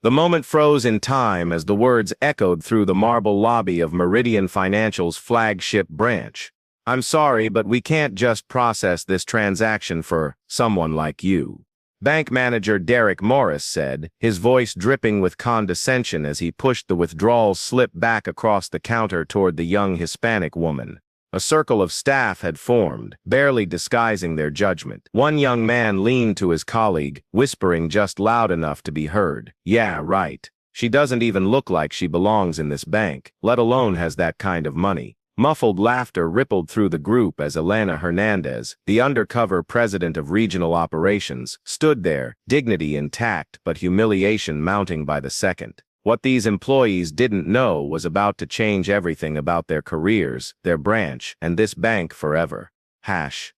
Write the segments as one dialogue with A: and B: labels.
A: The moment froze in time as the words echoed through the marble lobby of Meridian Financial's flagship branch. "I'm sorry, but we can't just process this transaction for someone like you," bank manager Derek Morris said, his voice dripping with condescension as he pushed the withdrawal slip back across the counter toward the young Hispanic woman. A circle of staff had formed, barely disguising their judgment. One young man leaned to his colleague, whispering just loud enough to be heard. "Yeah, right. She doesn't even look like she belongs in this bank, let alone has that kind of money." Muffled laughter rippled through the group as Elena Hernandez, the undercover president of regional operations, stood there, dignity intact but humiliation mounting by the second. What these employees didn't know was about to change everything about their careers, their branch, and this bank forever. Hash.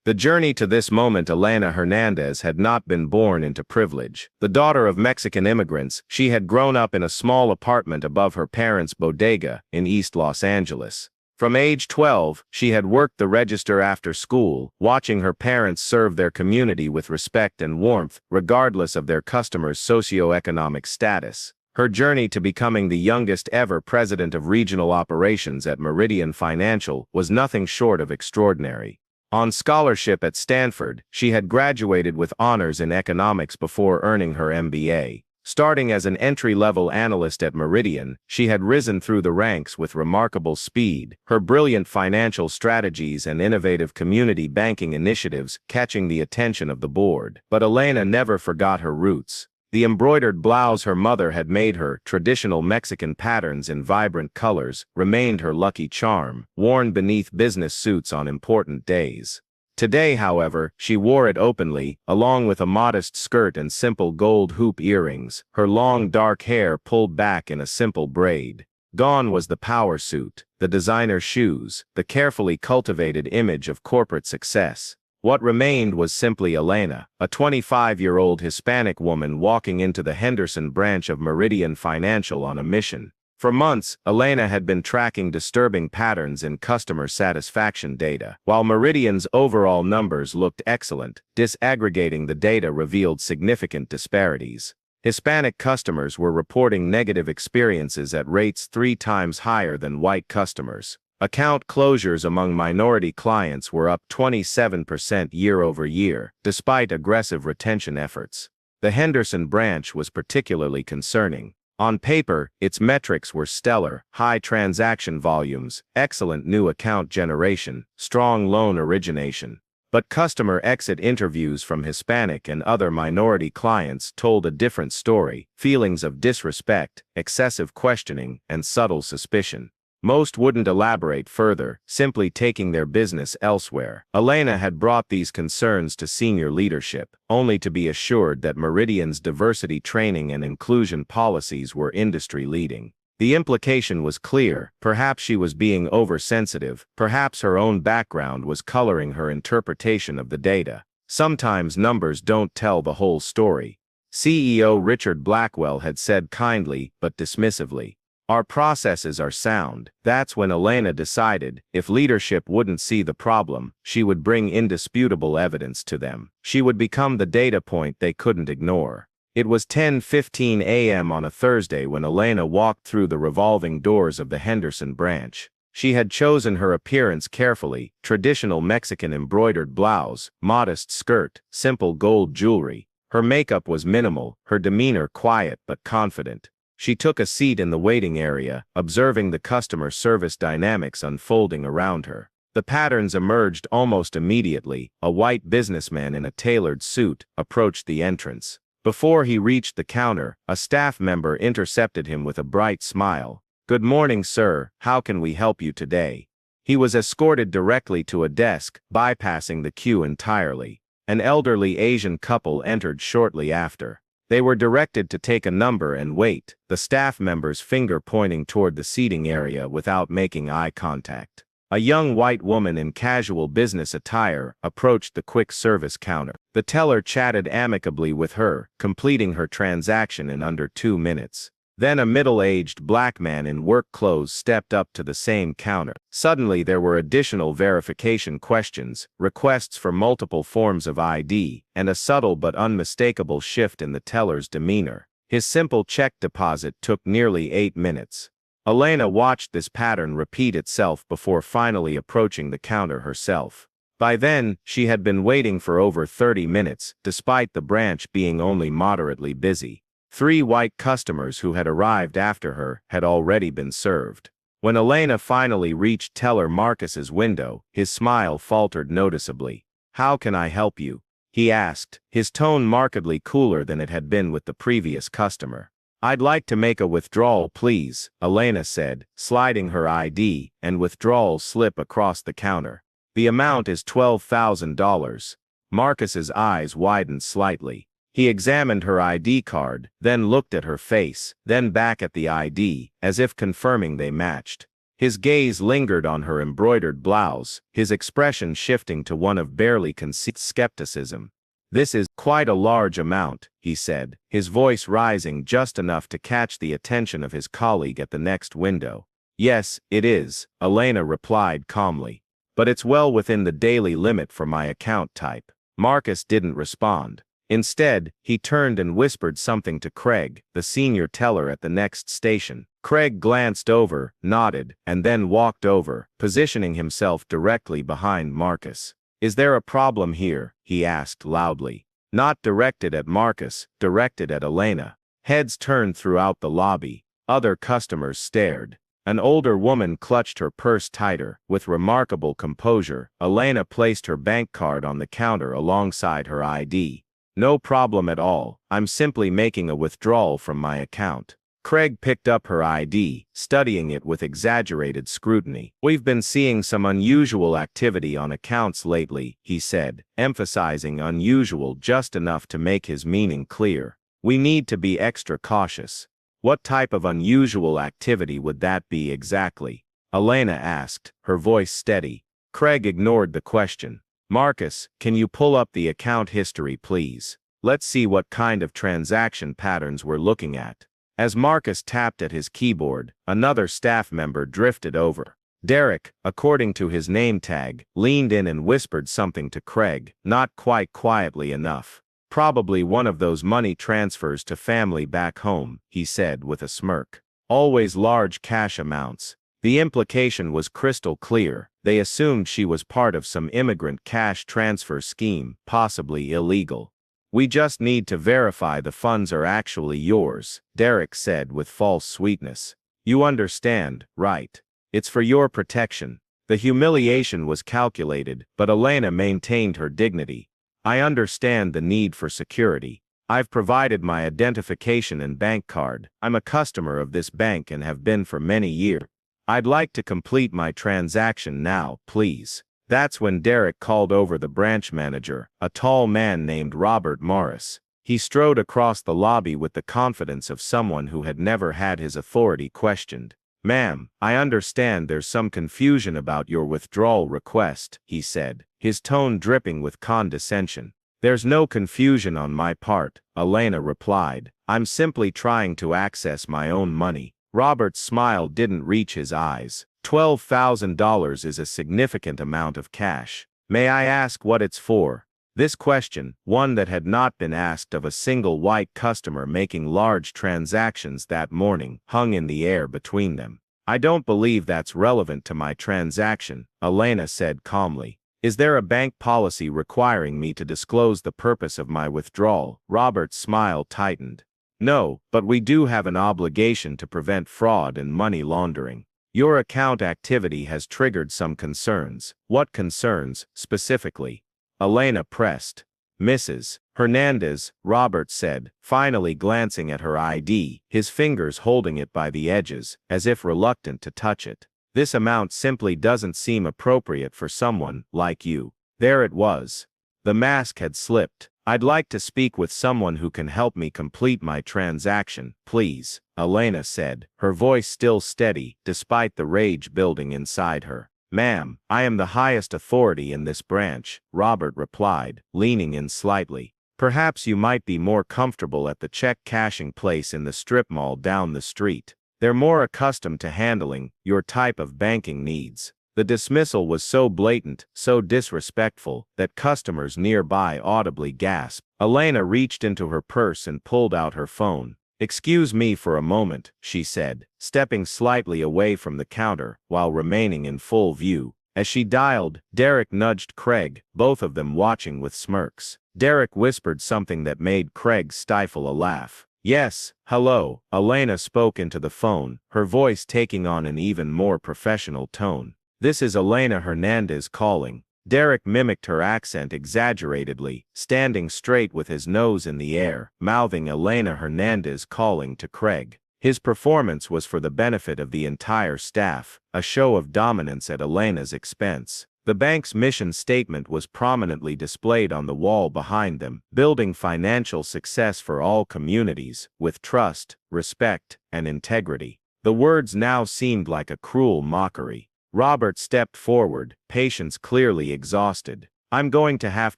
A: The journey to this moment. Elena Hernandez had not been born into privilege. The daughter of Mexican immigrants, she had grown up in a small apartment above her parents' bodega in East Los Angeles. From age 12, she had worked the register after school, watching her parents serve their community with respect and warmth, regardless of their customers' socioeconomic status. Her journey to becoming the youngest ever president of regional operations at Meridian Financial was nothing short of extraordinary. On scholarship at Stanford, she had graduated with honors in economics before earning her MBA. Starting as an entry-level analyst at Meridian, she had risen through the ranks with remarkable speed, her brilliant financial strategies and innovative community banking initiatives catching the attention of the board. But Elena never forgot her roots. The embroidered blouse her mother had made her, traditional Mexican patterns in vibrant colors, remained her lucky charm, worn beneath business suits on important days. Today, however, she wore it openly, along with a modest skirt and simple gold hoop earrings, her long dark hair pulled back in a simple braid. Gone was the power suit, the designer shoes, the carefully cultivated image of corporate success. What remained was simply Elena, a 25-year-old Hispanic woman walking into the Henderson branch of Meridian Financial on a mission. For months, Elena had been tracking disturbing patterns in customer satisfaction data. While Meridian's overall numbers looked excellent, disaggregating the data revealed significant disparities. Hispanic customers were reporting negative experiences at rates 3 times higher than white customers. Account closures among minority clients were up 27% year-over-year, despite aggressive retention efforts. The Henderson branch was particularly concerning. On paper, its metrics were stellar: high transaction volumes, excellent new account generation, strong loan origination. But customer exit interviews from Hispanic and other minority clients told a different story: feelings of disrespect, excessive questioning, and subtle suspicion. Most wouldn't elaborate further, simply taking their business elsewhere. Elena had brought these concerns to senior leadership, only to be assured that Meridian's diversity training and inclusion policies were industry-leading. The implication was clear: perhaps she was being oversensitive, perhaps her own background was coloring her interpretation of the data. Sometimes numbers don't tell the whole story. CEO Richard Blackwell had said kindly but dismissively, "Our processes are sound." That's when Elena decided, if leadership wouldn't see the problem, she would bring indisputable evidence to them. She would become the data point they couldn't ignore. It was 10:15 a.m. on a Thursday when Elena walked through the revolving doors of the Henderson branch. She had chosen her appearance carefully: traditional Mexican embroidered blouse, modest skirt, simple gold jewelry. Her makeup was minimal, her demeanor quiet but confident. She took a seat in the waiting area, observing the customer service dynamics unfolding around her. The patterns emerged almost immediately. A white businessman in a tailored suit approached the entrance. Before he reached the counter, a staff member intercepted him with a bright smile. "Good morning, sir. How can we help you today?" He was escorted directly to a desk, bypassing the queue entirely. An elderly Asian couple entered shortly after. They were directed to take a number and wait, the staff member's finger pointing toward the seating area without making eye contact. A young white woman in casual business attire approached the quick service counter. The teller chatted amicably with her, completing her transaction in under 2 minutes. Then a middle-aged black man in work clothes stepped up to the same counter. Suddenly there were additional verification questions, requests for multiple forms of ID, and a subtle but unmistakable shift in the teller's demeanor. His simple check deposit took nearly 8 minutes. Elena watched this pattern repeat itself before finally approaching the counter herself. By then, she had been waiting for over 30 minutes, despite the branch being only moderately busy. 3 white customers who had arrived after her had already been served. When Elena finally reached teller Marcus's window, his smile faltered noticeably. "How can I help you?" he asked, his tone markedly cooler than it had been with the previous customer. "I'd like to make a withdrawal, please," Elena said, sliding her ID and withdrawal slip across the counter. "The amount is $12,000. Marcus's eyes widened slightly. He examined her ID card, then looked at her face, then back at the ID, as if confirming they matched. His gaze lingered on her embroidered blouse, his expression shifting to one of barely concealed skepticism. "This is quite a large amount," he said, his voice rising just enough to catch the attention of his colleague at the next window. "Yes, it is," Elena replied calmly. "But it's well within the daily limit for my account type." Marcus didn't respond. Instead, he turned and whispered something to Craig, the senior teller at the next station. Craig glanced over, nodded, and then walked over, positioning himself directly behind Marcus. "Is there a problem here?" he asked loudly. Not directed at Marcus, directed at Elena. Heads turned throughout the lobby. Other customers stared. An older woman clutched her purse tighter. With remarkable composure, Elena placed her bank card on the counter alongside her ID. "No problem at all, I'm simply making a withdrawal from my account." Craig picked up her ID, studying it with exaggerated scrutiny. "We've been seeing some unusual activity on accounts lately," he said, emphasizing unusual just enough to make his meaning clear. "We need to be extra cautious." "What type of unusual activity would that be exactly?" Elena asked, her voice steady. Craig ignored the question. "Marcus, can you pull up the account history, please? Let's see what kind of transaction patterns we're looking at." As Marcus tapped at his keyboard, another staff member drifted over. Derek, according to his name tag, leaned in and whispered something to Craig, not quite quietly enough. "Probably one of those money transfers to family back home," he said with a smirk. "Always large cash amounts." The implication was crystal clear. They assumed she was part of some immigrant cash transfer scheme, possibly illegal. "We just need to verify the funds are actually yours," Derek said with false sweetness. "You understand, right? It's for your protection." The humiliation was calculated, but Elena maintained her dignity. "I understand the need for security. I've provided my identification and bank card. I'm a customer of this bank and have been for many years. I'd like to complete my transaction now, please." That's when Derek called over the branch manager, a tall man named Robert Morris. He strode across the lobby with the confidence of someone who had never had his authority questioned. "Ma'am, I understand there's some confusion about your withdrawal request," he said, his tone dripping with condescension. "There's no confusion on my part," Elena replied. "I'm simply trying to access my own money." Robert's smile didn't reach his eyes. $12,000 is a significant amount of cash. "May I ask what it's for?" This question, one that had not been asked of a single white customer making large transactions that morning, hung in the air between them. "I don't believe that's relevant to my transaction," Elena said calmly. "Is there a bank policy requiring me to disclose the purpose of my withdrawal?" Robert's smile tightened. "No, but we do have an obligation to prevent fraud and money laundering. Your account activity has triggered some concerns." "What concerns, specifically?" Elena pressed. "Mrs. Hernandez," Robert said, finally glancing at her ID, his fingers holding it by the edges, as if reluctant to touch it. "This amount simply doesn't seem appropriate for someone like you." There it was. The mask had slipped. "I'd like to speak with someone who can help me complete my transaction, please," Elena said, her voice still steady, despite the rage building inside her. "Ma'am, I am the highest authority in this branch," Robert replied, leaning in slightly. "Perhaps you might be more comfortable at the check cashing place in the strip mall down the street. They're more accustomed to handling your type of banking needs." The dismissal was so blatant, so disrespectful, that customers nearby audibly gasped. Elena reached into her purse and pulled out her phone. "Excuse me for a moment," she said, stepping slightly away from the counter while remaining in full view. As she dialed, Derek nudged Craig, both of them watching with smirks. Derek whispered something that made Craig stifle a laugh. "Yes, hello," Elena spoke into the phone, her voice taking on an even more professional tone. "This is Elena Hernandez calling." Derek mimicked her accent exaggeratedly, standing straight with his nose in the air, mouthing Elena Hernandez calling to Craig. His performance was for the benefit of the entire staff, a show of dominance at Elena's expense. The bank's mission statement was prominently displayed on the wall behind them, building financial success for all communities, with trust, respect, and integrity. The words now seemed like a cruel mockery. Robert stepped forward, patience clearly exhausted. "I'm going to have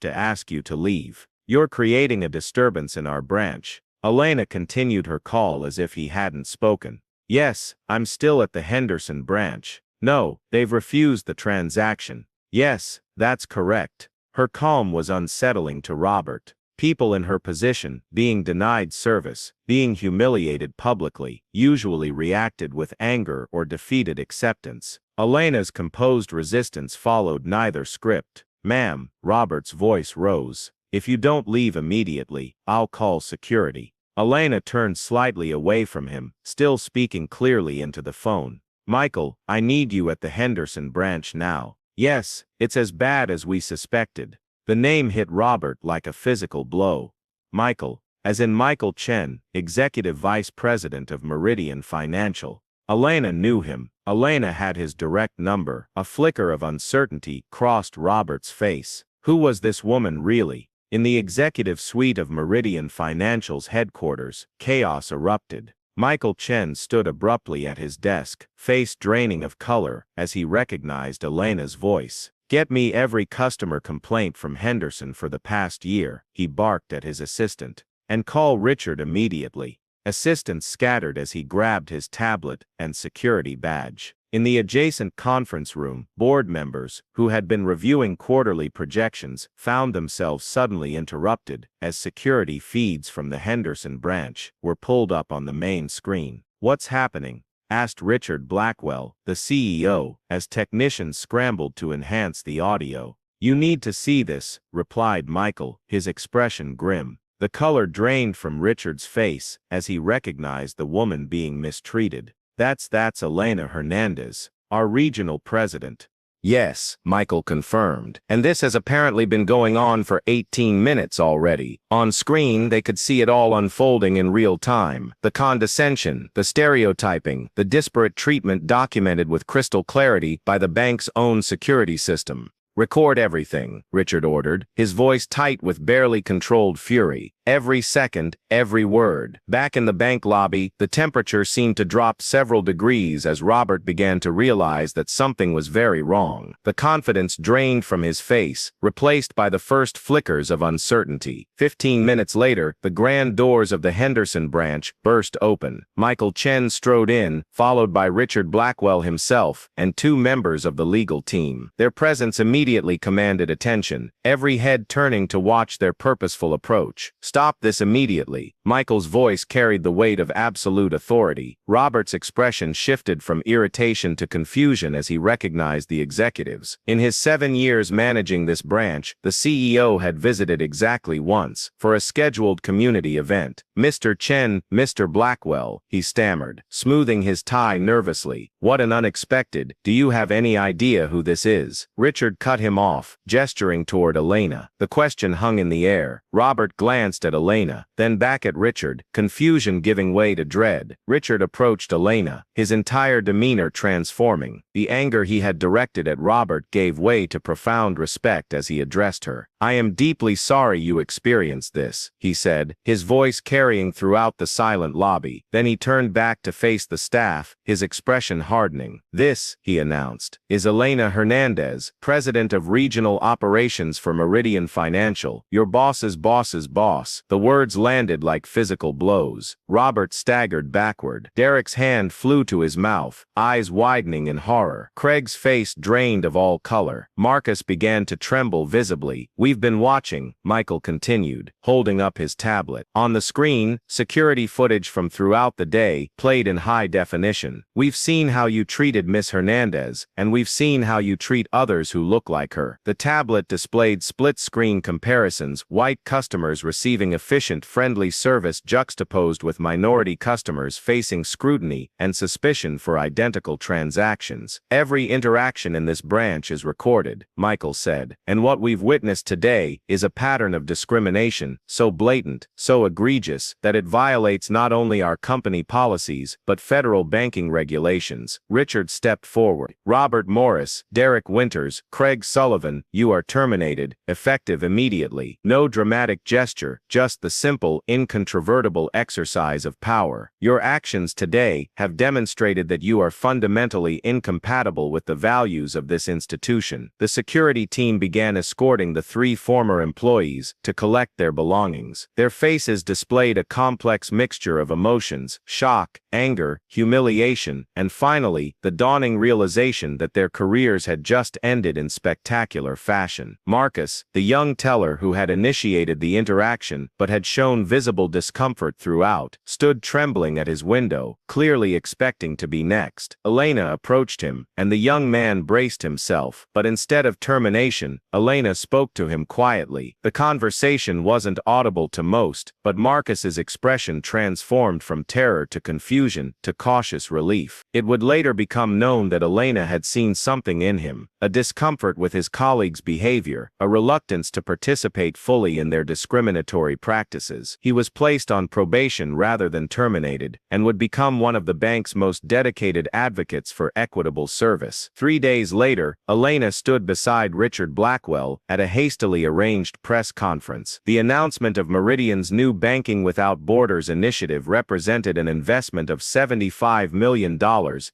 A: to ask you to leave. You're creating a disturbance in our branch." Elena continued her call as if he hadn't spoken. "Yes, I'm still at the Henderson branch." "No, they've refused the transaction." "Yes, that's correct." Her calm was unsettling to Robert. People in her position, being denied service, being humiliated publicly, usually reacted with anger or defeated acceptance. Elena's composed resistance followed neither script. "Ma'am," Robert's voice rose, "if you don't leave immediately, I'll call security." Elena turned slightly away from him, still speaking clearly into the phone. "Michael, I need you at the Henderson branch now." "Yes, it's as bad as we suspected." The name hit Robert like a physical blow. Michael, as in Michael Chen, Executive Vice President of Meridian Financial. Elena knew him. Elena had his direct number. A flicker of uncertainty crossed Robert's face. Who was this woman really? In the executive suite of Meridian Financial's headquarters, chaos erupted. Michael Chen stood abruptly at his desk, face draining of color, as he recognized Elena's voice. "Get me every customer complaint from Henderson for the past year," he barked at his assistant. "And call Richard immediately." Assistants scattered as he grabbed his tablet and security badge. In the adjacent conference room, board members, who had been reviewing quarterly projections, found themselves suddenly interrupted as security feeds from the Henderson branch were pulled up on the main screen. "What's happening?" asked Richard Blackwell, the CEO, as technicians scrambled to enhance the audio. "You need to see this," replied Michael, his expression grim. The color drained from Richard's face as he recognized the woman being mistreated. That's Elena Hernandez, our regional president." "Yes," Michael confirmed, "and this has apparently been going on for 18 minutes already." On screen, they could see it all unfolding in real time. The condescension, the stereotyping, the disparate treatment documented with crystal clarity by the bank's own security system. "Record everything," Richard ordered, his voice tight with barely controlled fury. Every second, every word. Back in the bank lobby, the temperature seemed to drop several degrees as Robert began to realize that something was very wrong. The confidence drained from his face, replaced by the first flickers of uncertainty. 15 minutes later, the grand doors of the Henderson branch burst open. Michael Chen strode in, followed by Richard Blackwell himself and 2 members of the legal team. Their presence immediately commanded attention, every head turning to watch their purposeful approach. "Stop this immediately." Michael's voice carried the weight of absolute authority. Robert's expression shifted from irritation to confusion as he recognized the executives. In his 7 years managing this branch, the CEO had visited exactly once, for a scheduled community event. "Mr. Chen, Mr. Blackwell," he stammered, smoothing his tie nervously. "What an unexpected. Do you have any idea who this is?" Richard cut him off, gesturing toward Elena. The question hung in the air. Robert glanced at Elena, then back at Richard, confusion giving way to dread. Richard approached Elena, his entire demeanor transforming. The anger he had directed at Robert gave way to profound respect as he addressed her. "I am deeply sorry you experienced this," he said, his voice carrying throughout the silent lobby. Then he turned back to face the staff, his expression hardening. "This," he announced, "is Elena Hernandez, President of Regional Operations for Meridian Financial, your boss's boss's boss." The words landed like physical blows. Robert staggered backward. Derek's hand flew to his mouth, eyes widening in horror. horror. Craig's face drained of all color. Marcus began to tremble visibly. "We've been watching," Michael continued, holding up his tablet. On the screen, security footage from throughout the day played in high definition. "We've seen how you treated Miss Hernandez, and we've seen how you treat others who look like her." The tablet displayed split-screen comparisons, white customers receiving efficient, friendly service juxtaposed with minority customers facing scrutiny and suspicion for identical transactions. "Every interaction in this branch is recorded," Michael said, "and what we've witnessed today is a pattern of discrimination, so blatant, so egregious, that it violates not only our company policies, but federal banking regulations." Richard stepped forward. "Robert Morris, Derek Winters, Craig Sullivan, you are terminated, effective immediately." No dramatic gesture, just the simple, incontrovertible exercise of power. "Your actions today have demonstrated that you are fundamentally incompatible with the values of this institution." The security team began escorting the 3 former employees to collect their belongings. Their faces displayed a complex mixture of emotions: shock, anger, humiliation, and finally, the dawning realization that their careers had just ended in spectacular fashion. Marcus, the young teller who had initiated the interaction but had shown visible discomfort throughout, stood trembling at his window, clearly expecting to be next. Elena approached him, and the young man braced himself, but instead of termination, Elena spoke to him quietly. The conversation wasn't audible to most, but Marcus's expression transformed from terror to confusion to cautious relief. It would later become known that Elena had seen something in him, a discomfort with his colleagues' behavior, a reluctance to participate fully in their discriminatory practices. He was placed on probation rather than terminated, and would become one of the bank's most dedicated advocates for equitable service. 3 days later, Elena stood beside Richard Blackwell at a hastily arranged press conference. The announcement of Meridian's new Banking Without Borders initiative represented an investment of $75 million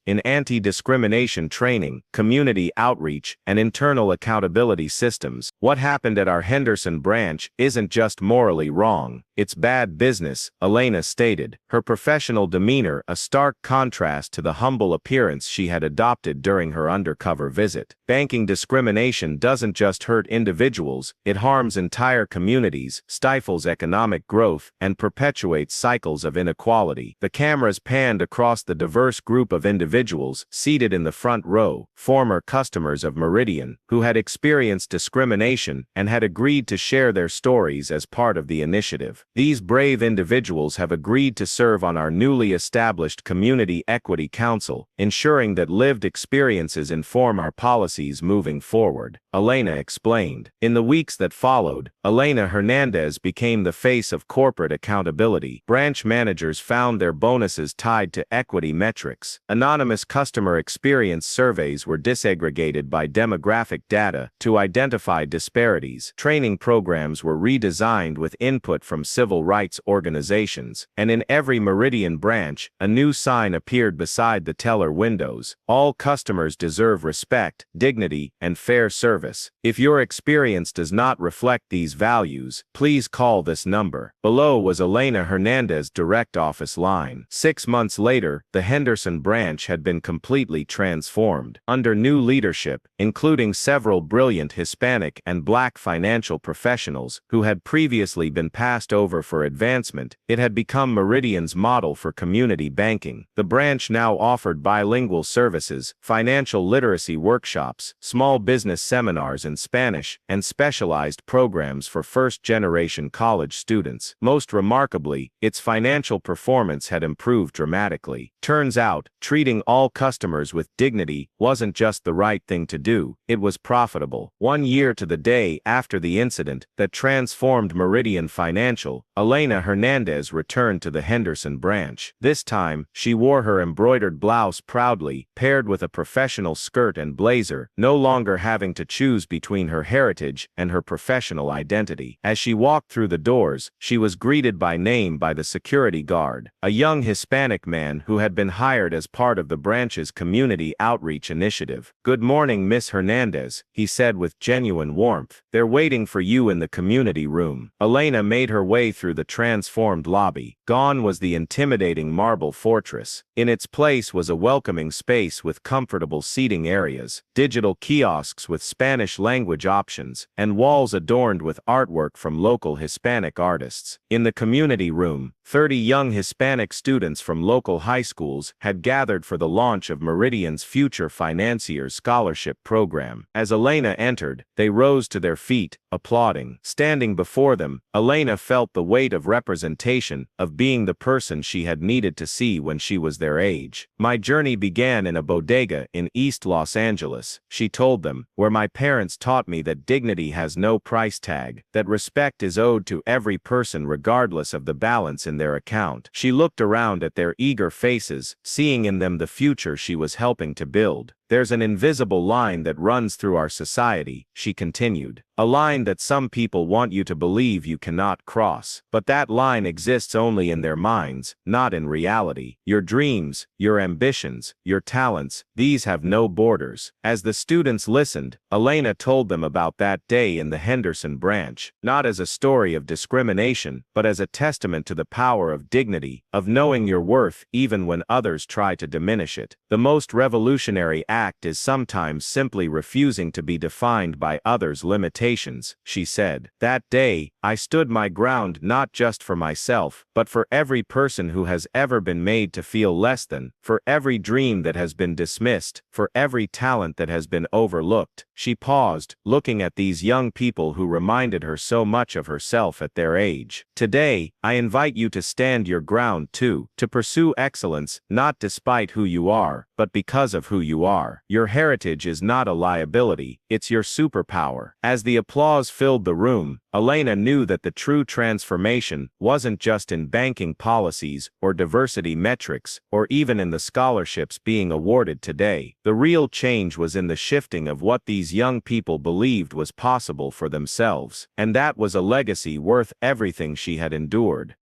A: in anti-discrimination training, community outreach, and internal accountability systems. "What happened at our Henderson branch isn't just morally wrong, it's bad business," Elena stated, her professional demeanor a stark contrast to the humble appearance she had adopted during her undercover visit. "Banking discrimination doesn't just hurt individuals, it harms entire communities, stifles economic growth, and perpetuates cycles of inequality." The cameras panned across the diverse group of individuals seated in the front row, former customers of Meridian, who had experienced discrimination and had agreed to share their stories as part of the initiative. "These brave individuals have agreed to serve on our newly established Community Equity Council, ensuring that lived experiences inform our policies moving forward," Elena explained. In the weeks that followed, Elena Hernandez became the face of corporate accountability. Branch managers found their bonuses tied to equity metrics. Anonymous customer experience surveys were disaggregated by demographic data to identify disparities. Training programs were redesigned with input from civil rights organizations, and in every Meridian branch, a new sign appeared beside the teller windows: "All customers deserve respect, dignity, and fair service. If your experience does not reflect these values, please call this number." Below was Elena Hernandez's direct office line. 6 months later, the Henderson branch had been completely transformed. Under new leadership, including several brilliant Hispanic and Black financial professionals who had previously been passed over for advancement, it had become Meridian's model for community banking. The branch now offered bilingual services, financial literacy workshops, small business seminars in Spanish, and specialized programs for first-generation college students. Most remarkably, its financial performance had improved dramatically. Turns out, treating all customers with dignity wasn't just the right thing to do, it was profitable. 1 year to the day after the incident that transformed Meridian Financial, Elena Hernandez returned to the Henderson branch. This time, she wore her embroidered blouse proudly, paired with a professional skirt and blazer, no longer having to choose between her heritage and her professional identity. As she walked through the doors, she was greeted by name by the security guard, a young Hispanic man who had been hired as part of the branch's community outreach initiative. "Good morning, Miss Hernandez," he said with genuine warmth. "They're waiting for you in the community room." Elena made her way through the transformed lobby. Gone was the intimidating marble fortress. In its place was a welcoming space with comfortable seating areas, digital kiosks with Spanish-language options, and walls adorned with artwork from local Hispanic artists. In the community room, 30 young Hispanic students from local high schools had gathered for the launch of Meridian's Future Financiers Scholarship Program. As Elena entered, they rose to their feet, applauding. Standing before them, Elena felt the weight of representation, of being the person she had needed to see when she was their age. "My journey began in a bodega in East Los Angeles," she told them, "where my parents taught me that dignity has no price tag, that respect is owed to every person regardless of the balance in their account." She looked around at their eager faces, seeing in them the future she was helping to build. "There's an invisible line that runs through our society," she continued. "A line that some people want you to believe you cannot cross. But that line exists only in their minds, not in reality. Your dreams, your ambitions, your talents, these have no borders." As the students listened, Elena told them about that day in the Henderson branch, not as a story of discrimination, but as a testament to the power of dignity, of knowing your worth even when others try to diminish it. "The most revolutionary act is sometimes simply refusing to be defined by others' limitations," she said. "That day, I stood my ground not just for myself, but for every person who has ever been made to feel less than, for every dream that has been dismissed, for every talent that has been overlooked." She paused, looking at these young people who reminded her so much of herself at their age. "Today, I invite you to stand your ground too, to pursue excellence, not despite who you are, but because of who you are. Your heritage is not a liability, it's your superpower." As the applause filled the room, Elena knew that the true transformation wasn't just in banking policies, or diversity metrics, or even in the scholarships being awarded today. The real change was in the shifting of what these young people believed was possible for themselves. And that was a legacy worth everything she had endured.